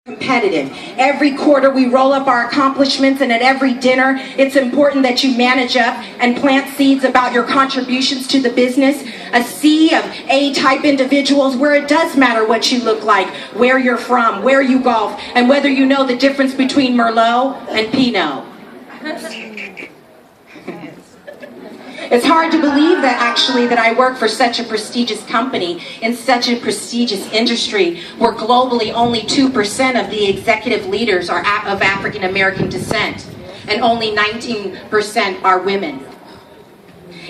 Competitive. Every quarter we roll up our accomplishments, and at every dinner it's important that you manage up and plant seeds about your contributions to the business. A sea of A-type individuals where it does matter what you look like, where you're from, where you golf, and whether you know the difference between Merlot and Pinot. It's hard to believe that actually that I work for such a prestigious company in such a prestigious industry where globally only 2% of the executive leaders are of African American descent and only 19% are women.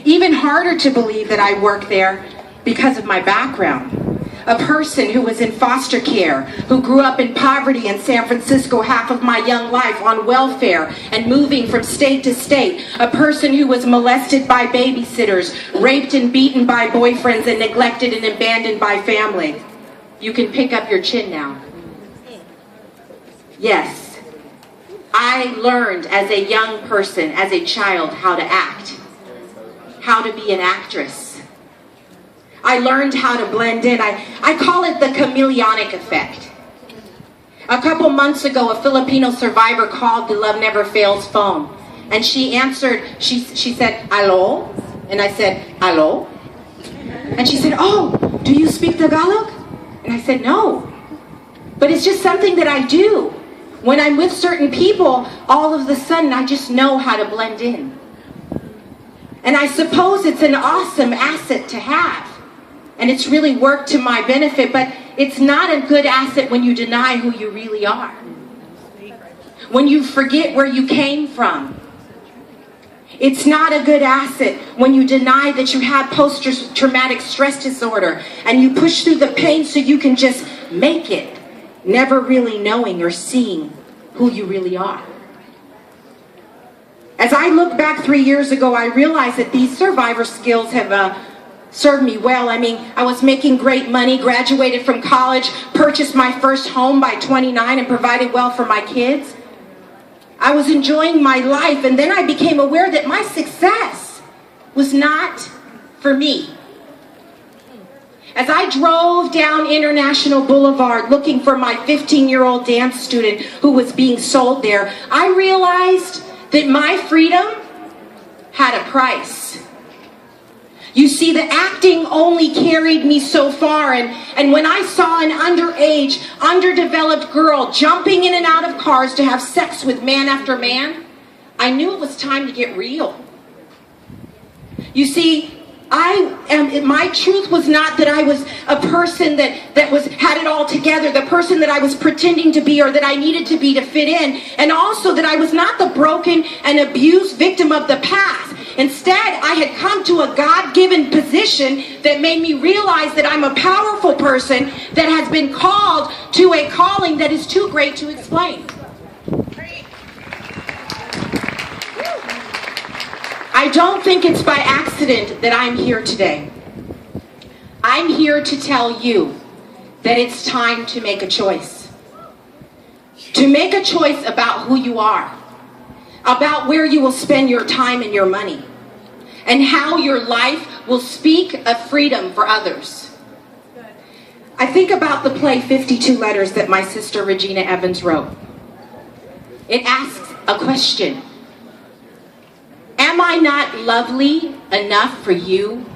Even harder to believe that I work there because of my background. A person who was in foster care, who grew up in poverty in San Francisco half of my young life on welfare and moving from state to state. A person who was molested by babysitters, raped and beaten by boyfriends, and neglected and abandoned by family. You can pick up your chin now. Yes, I learned as a young person, as a child, how to act, how to be an actress. I learned how to blend in. I call it the chameleonic effect. A couple months ago, a Filipino survivor called the Love Never Fails phone. And she answered, she said, "Hello?" And I said, "Hello?" And she said, "Oh, do you speak Tagalog?" And I said, "No. But it's just something that I do. When I'm with certain people, all of a sudden I just know how to blend in." And I suppose it's an awesome asset to have. And it's really worked to my benefit, but it's not a good asset when you deny who you really are. When you forget where you came from. It's not a good asset when you deny that you have post-traumatic stress disorder and you push through the pain so you can just make it, never really knowing or seeing who you really are. As I look back 3 years ago, I realized that these survivor skills have served me well. I mean, I was making great money, graduated from college, purchased my first home by 29 and provided well for my kids. I was enjoying my life, and then I became aware that my success was not for me. As I drove down International Boulevard looking for my 15-year-old dance student who was being sold there, I realized that my freedom had a price. You see, the acting only carried me so far, and when I saw an underage, underdeveloped girl jumping in and out of cars to have sex with man after man, I knew it was time to get real. You see, my truth was not that I was a person that had it all together, the person that I was pretending to be or that I needed to be to fit in, and also that I was not the broken and abused victim of the past. Instead, I had come to a God-given position that made me realize that I'm a powerful person that has been called to a calling that is too great to explain. I don't think it's by accident that I'm here today. I'm here to tell you that it's time to make a choice. To make a choice about who you are, about where you will spend your time and your money, and how your life will speak of freedom for others. I think about the play 52 Letters that my sister Regina Evans wrote. It asks a question. Am I not lovely enough for you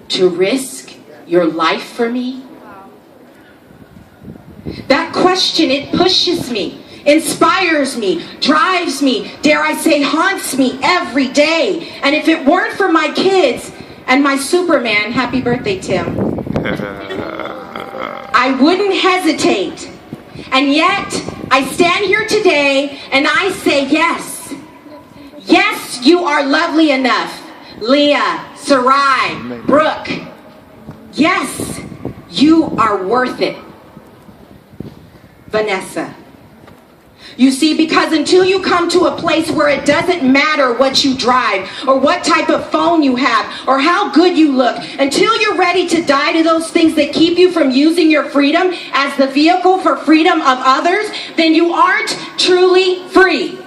to risk your life for me? That question, it pushes me, inspires me, drives me, dare I say, haunts me every day. And if it weren't for my kids and my Superman, happy birthday, Tim, I wouldn't hesitate. And yet, I stand here today and I say yes. Yes, you are lovely enough. Leah, Sarai, Brooke. Yes, you are worth it. Vanessa. You see, because until you come to a place where it doesn't matter what you drive or what type of phone you have or how good you look, until you're ready to die to those things that keep you from using your freedom as the vehicle for freedom of others, then you aren't truly free.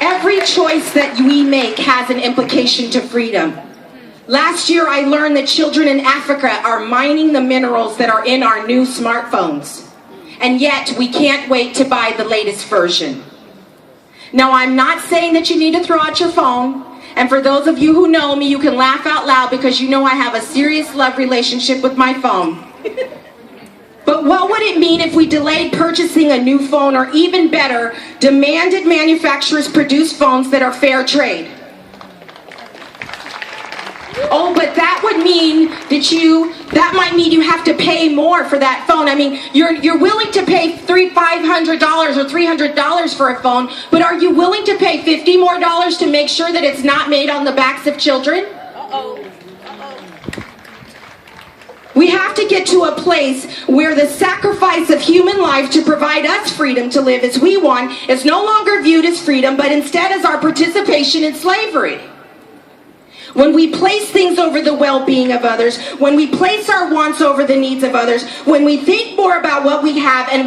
Every choice that we make has an implication to freedom. Last year, I learned that children in Africa are mining the minerals that are in our new smartphones. And yet, we can't wait to buy the latest version. Now, I'm not saying that you need to throw out your phone. And for those of you who know me, you can laugh out loud because you know I have a serious love relationship with my phone. But what would it mean if we delayed purchasing a new phone, or even better, demanded manufacturers produce phones that are fair trade? Oh, but that would mean that might mean you have to pay more for that phone. I mean, you're willing to pay $500 or $300 for a phone, but are you willing to pay $50 more to make sure that it's not made on the backs of children? We have to get to a place where the sacrifice of human life to provide us freedom to live as we want is no longer viewed as freedom, but instead as our participation in slavery. When we place things over the well-being of others, when we place our wants over the needs of others, when we think more about what we have and what